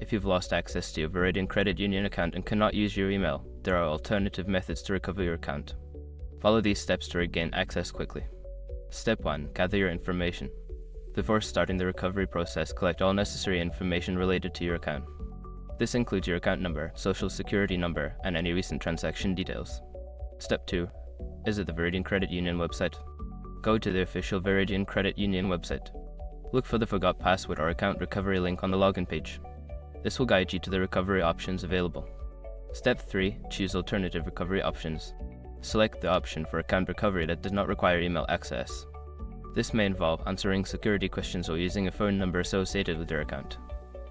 If you've lost access to your Veridian Credit Union account and cannot use your email, there are alternative methods to recover your account. Follow these steps to regain access quickly. Step 1. Gather your information. Before starting the recovery process, collect all necessary information related to your account. This includes your account number, social security number, and any recent transaction details. Step 2. Visit the Veridian Credit Union website. Go to the official Veridian Credit Union website. Look for the Forgot Password or Account Recovery link on the login page. This will guide you to the recovery options available. Step 3. Choose alternative recovery options. Select the option for account recovery that does not require email access. This may involve answering security questions or using a phone number associated with your account.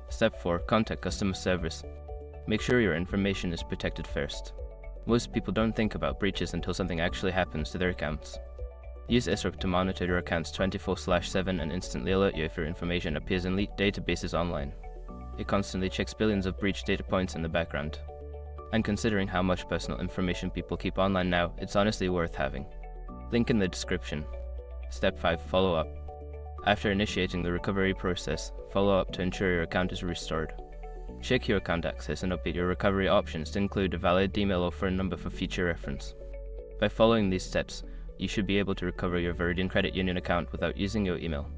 Step 4. Contact customer service. Make sure your information is protected first. Most people don't think about breaches until something actually happens to their accounts. Use ISRP to monitor your accounts 24/7 and instantly alert you if your information appears in leaked databases online. It constantly checks billions of breach data points in the background. And considering how much personal information people keep online now, it's honestly worth having. Link in the description. Step 5. Follow up. After initiating the recovery process, follow up to ensure your account is restored. Check your account access and update your recovery options to include a valid email or phone number for future reference. By following these steps, you should be able to recover your Veridian Credit Union account without using your email.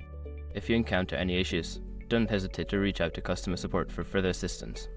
If you encounter any issues, don't hesitate to reach out to customer support for further assistance.